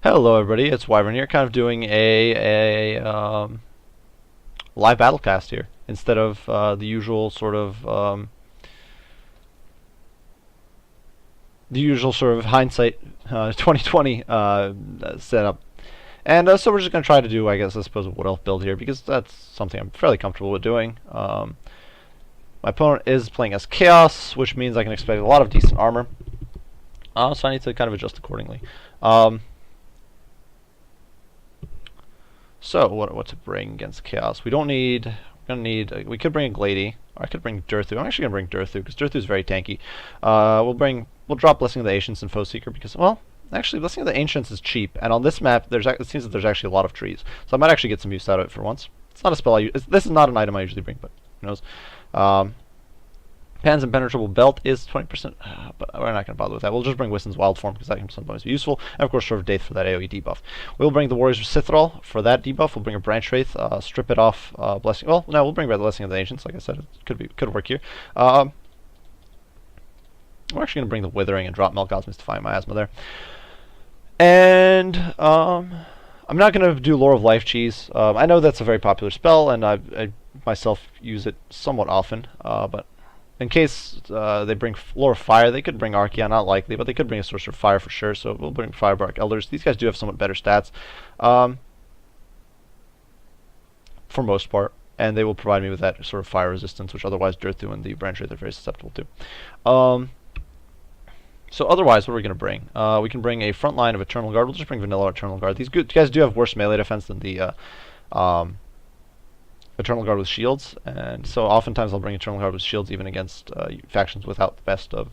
Hello everybody, it's Wyvern here, kind of doing live battlecast here, instead of the usual sort of hindsight 2020 setup. And so we're just going to try to do, I suppose, a Wood Elf build here, because that's something I'm fairly comfortable with doing. My opponent is playing as Chaos, which means I can expect a lot of decent armor. So I need to kind of adjust accordingly. So what to bring against Chaos? We don't need. We could bring a Glady, or I could bring Durthu. I'm actually gonna bring Durthu because Durthu is very tanky. We'll drop Blessing of the Ancients and Foe Seeker because, well, actually Blessing of the Ancients is cheap, and on this map it seems that there's actually a lot of trees, so I might actually get some use out of it for once. It's not a spell this is not an item I usually bring, but who knows. Pan's Impenetrable Belt is 20%, but we're not going to bother with that. We'll just bring Wissen's Wild Form because that can sometimes be useful. And of course, Sword of Daith for that AoE debuff. We'll bring the Warriors of Sithral for that debuff. We'll bring a Branch Wraith, strip it off, Blessing. Well, no, we'll bring the Blessing of the Ancients. Like I said, it could work here. We're actually going to bring the Withering and drop Melkos's Mystifying Miasma there. And I'm not going to do Lore of Life Cheese. I know that's a very popular spell, and I myself use it somewhat often, but in case they bring Lore of Fire, they could bring Archaea, not likely, but they could bring a Sorcerer of Fire for sure, so we'll bring Firebark Elders. These guys do have somewhat better stats, for most part, and they will provide me with that sort of fire resistance, which otherwise Durthu and the Branch Wraith are very susceptible to. So otherwise, what are we going to bring? We can bring a front line of Eternal Guard. We'll just bring Vanilla Eternal Guard. These guys do have worse melee defense than the Eternal Guard with shields, and so oftentimes I'll bring Eternal Guard with shields even against factions without the best of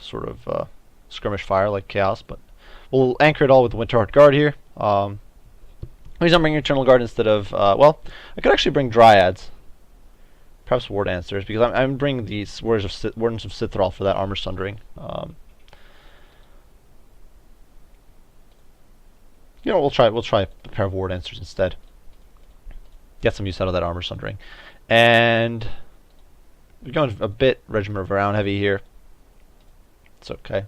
sort of skirmish fire like Chaos. But we'll anchor it all with the Winterheart Guard here. The reason I'm bringing Eternal Guard instead of well, I could actually bring Dryads, perhaps Ward Answers, because I'm bringing these Wardens of Sithral for that armor sundering. You know, we'll try a pair of Ward Answers instead. Get some use out of that armor sundering. And we're going a bit Regiment of Round heavy here. It's okay.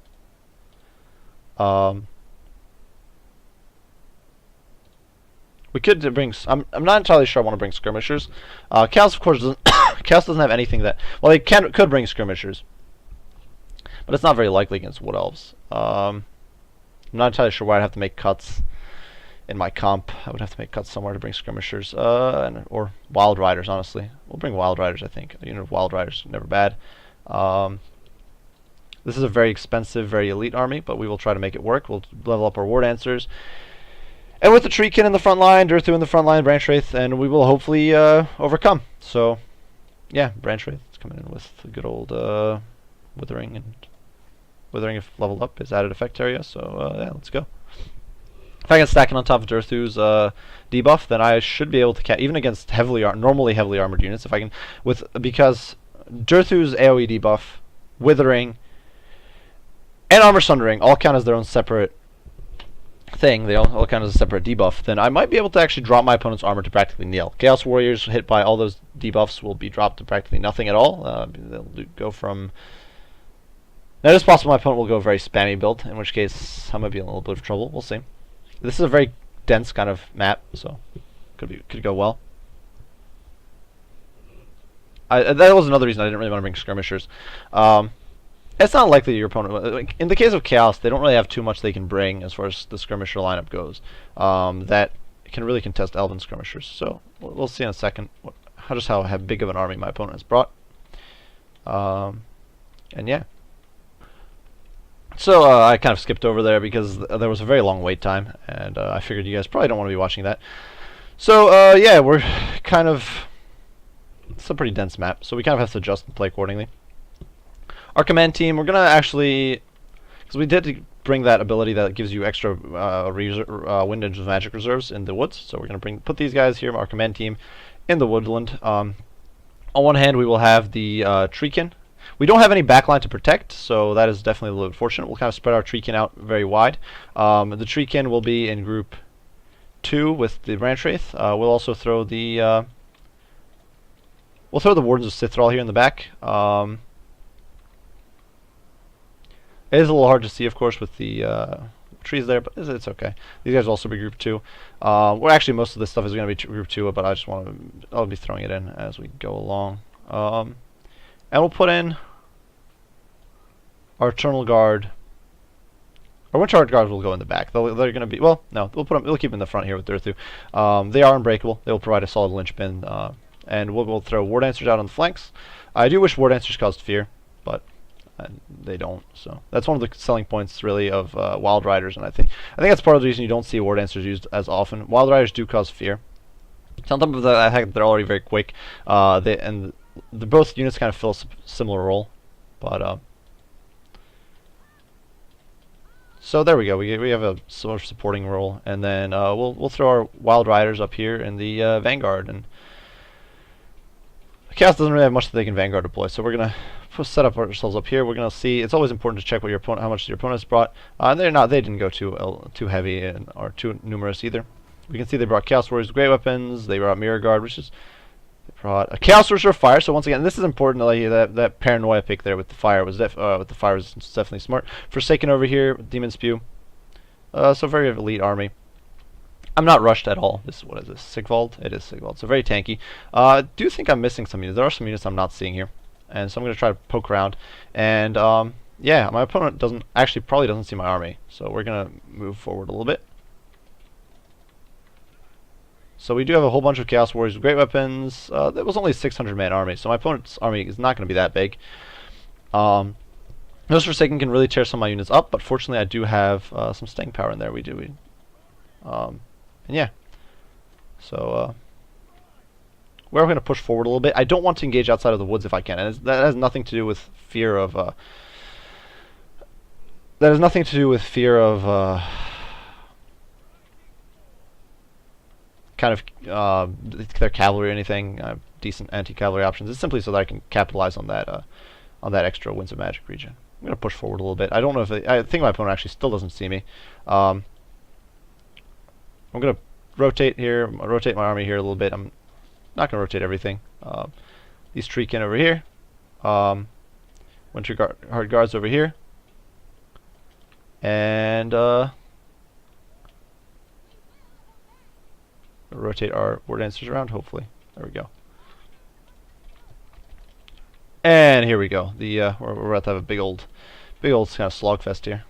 We could bring. I'm not entirely sure I want to bring skirmishers. Chaos, of course, doesn't. Chaos doesn't have anything that. Well, they could bring skirmishers, but it's not very likely against Wood Elves. I'm not entirely sure why I'd have to make cuts in my comp. I would have to make cuts somewhere to bring skirmishers, or Wild Riders, honestly. We'll bring Wild Riders, I think. A unit of Wild Riders, never bad. This is a very expensive, very elite army, but we will try to make it work. We'll level up our Ward Answers. And with the Treekin in the front line, Durthu in the front line, Branch Wraith, and we will hopefully overcome. So, yeah, Branch Wraith is coming in with the good old Withering, and Withering, if leveled up, is added effect area, so yeah, let's go. If I can stack it on top of Durthu's debuff, then I should be able to even against normally heavily armored units. If I can, because Durthu's AoE debuff, Withering, and Armor Sundering all count as their own separate thing. They all count as a separate debuff. Then I might be able to actually drop my opponent's armor to practically nil. Chaos Warriors hit by all those debuffs will be dropped to practically nothing at all. They'll go from. Now, it is possible my opponent will go a very spammy build, in which case I might be in a little bit of trouble. We'll see. This is a very dense kind of map, so could go well. That was another reason I didn't really want to bring skirmishers. It's not likely your opponent. In the case of Chaos, they don't really have too much they can bring as far as the skirmisher lineup goes. That can really contest Elven skirmishers. So we'll see in a second how big of an army my opponent has brought. And yeah. So I kind of skipped over there because there was a very long wait time, and I figured you guys probably don't want to be watching that. So yeah, we're kind of. It's a pretty dense map, so we kind of have to adjust and play accordingly. Our command team, we're gonna actually, because we did bring that ability that gives you extra wind engine magic reserves in the woods. So we're gonna put these guys here, our command team, in the woodland. On one hand, we will have the Treekin. We don't have any backline to protect, so that is definitely a little unfortunate. We'll kind of spread our Treekin out very wide. The Treekin will be in group 2 with the Branch Wraith. We'll also throw the Wardens of Sithral here in the back. It is a little hard to see, of course, with the trees there, but it's okay. These guys will also be group 2. Well, actually, most of this stuff is going to be group 2, but I just want to... I'll be throwing it in as we go along. And we'll put in our Eternal Guard. Our Winter Guards will go in the back. They're going to be... Well, no, we'll keep them in the front here with Durthu. They are unbreakable. They will provide a solid linchpin. And we'll throw War Dancers out on the flanks. I do wish War Dancers caused fear, but they don't. So that's one of the selling points, really, of Wild Riders. And I think that's part of the reason you don't see War Dancers used as often. Wild Riders do cause fear. So on top of the fact that they're already very quick, both units kind of fill a similar role. But so there we go. We have a sort of supporting role, and then we'll throw our Wild Riders up here in the Vanguard. And Chaos doesn't really have much that they can Vanguard deploy, so we're gonna set up ourselves up here. We're gonna see. It's always important to check what how much your opponent's brought. They didn't go too heavy or too numerous either. We can see they brought Chaos Warriors with great weapons. They brought Mirror Guard, which is they brought a Chaos Sorcerer Fire. So once again, this is important. Like that paranoia pick there with the fire was definitely smart. Forsaken over here, Demon Spew. So very elite army. I'm not rushed at all. What is this? Sigvald? It is Sigvald. So very tanky. I do think I'm missing some units. There are some units I'm not seeing here, and so I'm going to try to poke around. And yeah, my opponent probably doesn't see my army, so we're going to move forward a little bit. So we do have a whole bunch of Chaos Warriors with great weapons. That was only a 600-man army, so my opponent's army is not going to be that big. Those Forsaken can really tear some of my units up, but fortunately I do have some staying power in there. And yeah, so we're going to push forward a little bit. I don't want to engage outside of the woods if I can, and that has nothing to do with fear of. Kind of their cavalry or anything. Decent anti-cavalry options. It's simply so that I can capitalize on that extra Winds of Magic region. I'm going to push forward a little bit. I don't know if I think my opponent actually still doesn't see me. I'm going to rotate here, rotate my army here a little bit. I'm not going to rotate everything. These Treekin over here. Winter Hard Guards over here. And rotate our War Dancers around, hopefully. There we go. And here we go. We're about to have a big old kind of slogfest here.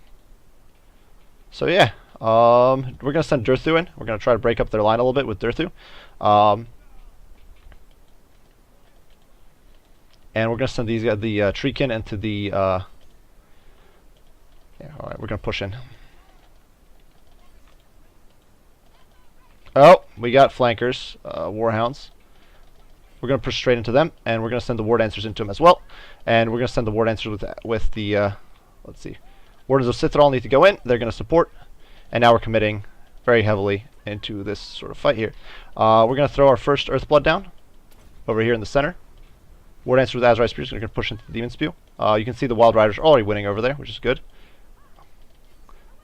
So yeah. We're going to send Durthu in. We're going to try to break up their line a little bit with Durthu. And we're going to send these guys, the Treekin, into the... yeah, alright, we're going to push in. Oh, we got flankers, Warhounds. We're going to push straight into them, and we're going to send the War Dancers into them as well. And we're going to send the War Dancers with the... let's see. Wardens of Citadel need to go in. They're going to support. And now we're committing very heavily into this sort of fight here. We're going to throw our first Earthblood down over here in the center. War Dancer with Azrai Spears are going to push into the Demon Spew. You can see the Wild Riders are already winning over there, which is good.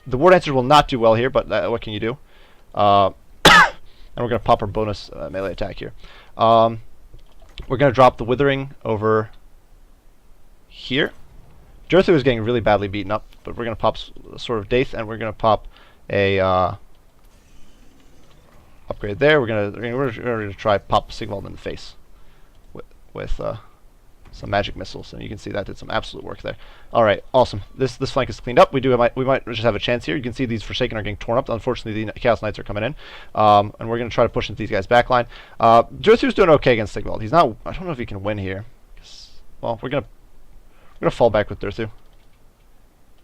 The War Dancers will not do well here, but what can you do? And we're going to pop our bonus melee attack here. We're going to drop the Withering over here. Durthu is getting really badly beaten up, but we're going to pop sort of Daith, and we're going to pop a upgrade there. We're gonna try pop Sigvald in the face with some magic missiles, and you can see that did some absolute work there. All right, awesome. This flank is cleaned up. We might just have a chance here. You can see these Forsaken are getting torn up. Unfortunately, the Chaos Knights are coming in, and we're gonna try to push into these guys' backline. Durthu's doing okay against Sigvald. He's not. I don't know if he can win here. Well, we're gonna fall back with Durthu.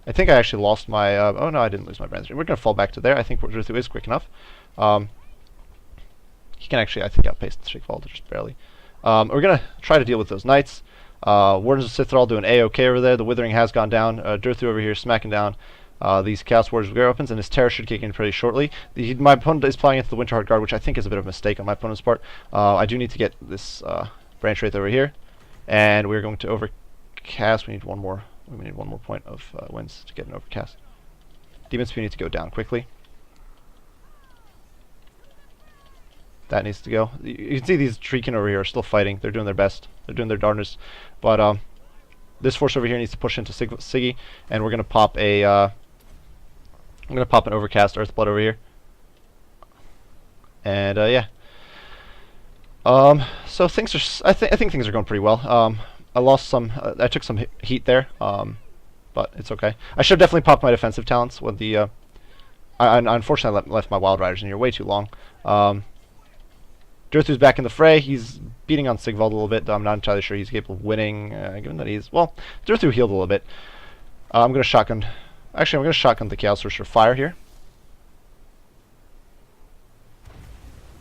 I think I actually lost my... oh no, I didn't lose my brand. We're going to fall back to there. I think Durthu is quick enough. He can actually, I think, outpace the Sigvald just barely. We're going to try to deal with those Knights. Wardens of Citadel doing A-okay over there. The Withering has gone down. Durthu over here smacking down these Chaos Warriors with great weapons, and his Terror should kick in pretty shortly. My opponent is playing into the Winterheart Guard, which I think is a bit of a mistake on my opponent's part. I do need to get this Branch Wraith over here, and we're going to overcast. We need one more point of winds to get an overcast. Demon Spew needs to go down quickly. That needs to go. You can see these Treekin over here are still fighting. They're doing their best. They're doing their darndest. But this force over here needs to push into Siggy, and we're gonna pop a I'm gonna pop an Overcast Earthblood over here, and yeah. So things are I think things are going pretty well. I lost some I took some heat there, but it's okay. I should have definitely popped my defensive talents with the I unfortunately left my Wild Riders in here way too long. Durthu's back in the fray. He's beating on Sigvald a little bit, though I'm not entirely sure he's capable of winning, given that he's... Well, Durthu healed a little bit. I'm going to shotgun... Actually, I'm going to shotgun the Chaos Sorcerer Fire here.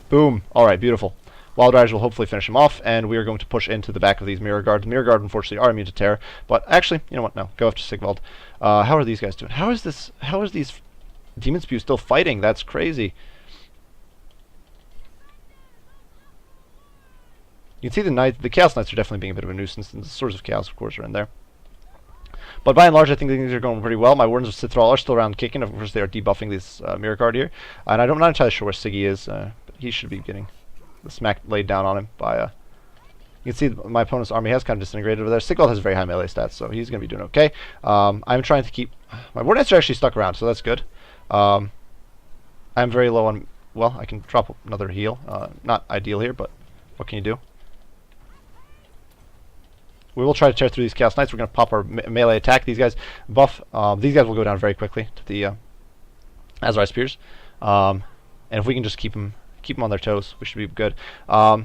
Boom. Alright, beautiful. Wild Riders will hopefully finish him off, and we are going to push into the back of these Mirror Guards. Mirror Guard, unfortunately, are immune to terror, but actually, you know what? No, go after Sigvald. How are these guys doing? How is these Demon Spew still fighting? That's crazy. You can see the Chaos Knights are definitely being a bit of a nuisance, and the Swords of Chaos, of course, are in there. But by and large, I think things are going pretty well. My Wardens of Cithrall are still around kicking. Of course, they are debuffing this Mirror Guard here. And I'm not entirely sure where Siggy is. But he should be getting the smack laid down on him by... You can see my opponent's army has kind of disintegrated over there. Sigvald has very high melee stats, so he's going to be doing okay. I'm trying to keep... My War Dancer actually stuck around, so that's good. I'm very low on... Well, I can drop another heal. Not ideal here, but what can you do? We will try to tear through these Chaos Knights. We're going to pop our melee attack. These guys buff. These guys will go down very quickly to the Azrai Spears. And if we can just keep them on their toes, we should be good. You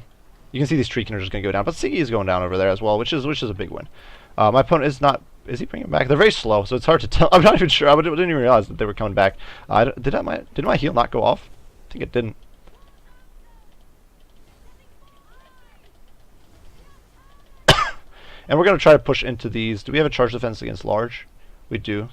can see these Treekin are just going to go down, but Siggy is going down over there as well, which is a big win. My opponent is not. Is he bringing it back? They're very slow, so it's hard to tell. I'm not even sure. I didn't even realize that they were coming back. Did my heal not go off? I think it didn't. And we're going to try to push into these. Do we have a charge defense against large? We do.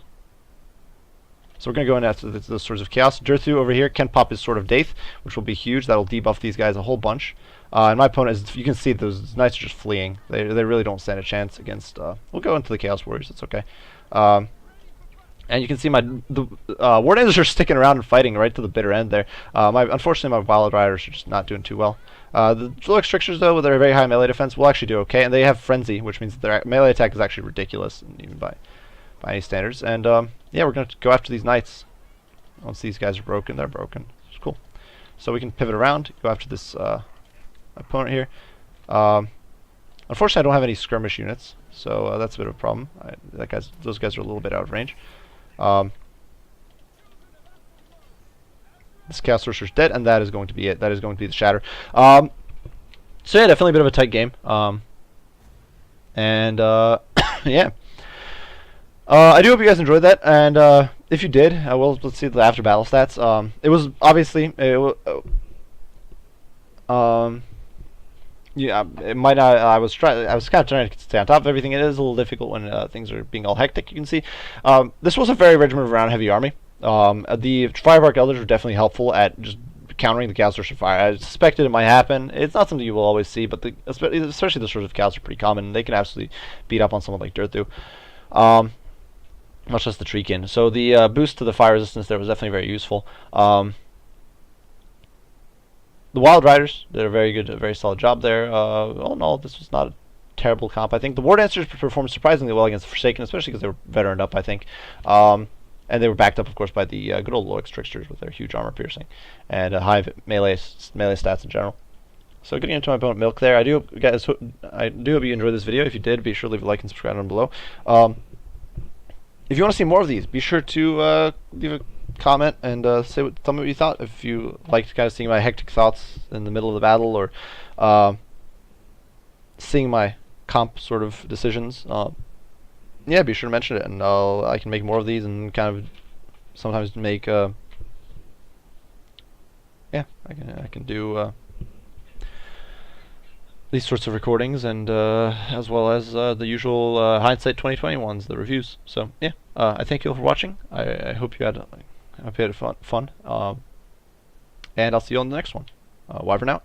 So we're going to go in after the Swords of Chaos. Durthu over here can pop his Sword of Daith, which will be huge. That'll debuff these guys a whole bunch. And my opponent is, you can see those Knights are just fleeing. They really don't stand a chance against... we'll go into the Chaos Warriors. It's okay. And you can see the War Dancers are sticking around and fighting right to the bitter end there. Unfortunately, my Wild Riders are just not doing too well. The Zuluk Strictures, though, with their very high melee defense, will actually do okay. And they have Frenzy, which means their melee attack is actually ridiculous, even by any standards. And yeah, we're going to go after these Knights. Once these guys are broken, they're broken. It's cool. So we can pivot around, go after this opponent here. Unfortunately, I don't have any skirmish units, so that's a bit of a problem. Those guys are a little bit out of range. This Chaos Sorcerer's dead, and that is going to be it. That is going to be the Shatter. So yeah, definitely a bit of a tight game. And yeah. I do hope you guys enjoyed that, and if you did, well, let's see the after battle stats. It was obviously yeah, it might not. I was kind of trying to stay on top of everything. It is a little difficult when things are being all hectic. You can see this was a very regimented round heavy army. The Firebark Elders were definitely helpful at just countering the Chaos Sorcerer Fire. I suspected it might happen. It's not something you will always see, but especially the Swords of Chaos are pretty common. They can absolutely beat up on someone like Durthu. Much less the Treekin. So the boost to the fire resistance there was definitely very useful. The Wild Riders did a very solid job there. All in all, this was not a terrible comp. I think the War Dancers performed surprisingly well against the Forsaken, especially because they were veteraned up, I think. And they were backed up, of course, by the good old Loix Tricksters with their huge armor piercing and high melee stats in general. So getting into my opponent Milk there, I do hope you enjoyed this video. If you did, be sure to leave a like and subscribe down below. If you want to see more of these, be sure to leave a comment and tell me what you thought. If you liked kind of seeing my hectic thoughts in the middle of the battle, or seeing my comp sort of decisions, yeah, be sure to mention it, and I can make more of these and kind of sometimes make yeah, I can do these sorts of recordings, and as well as the usual hindsight 2020 ones, the reviews. So yeah, I thank you all for watching. I hope you had fun, and I'll see you on the next one. Wyvern out.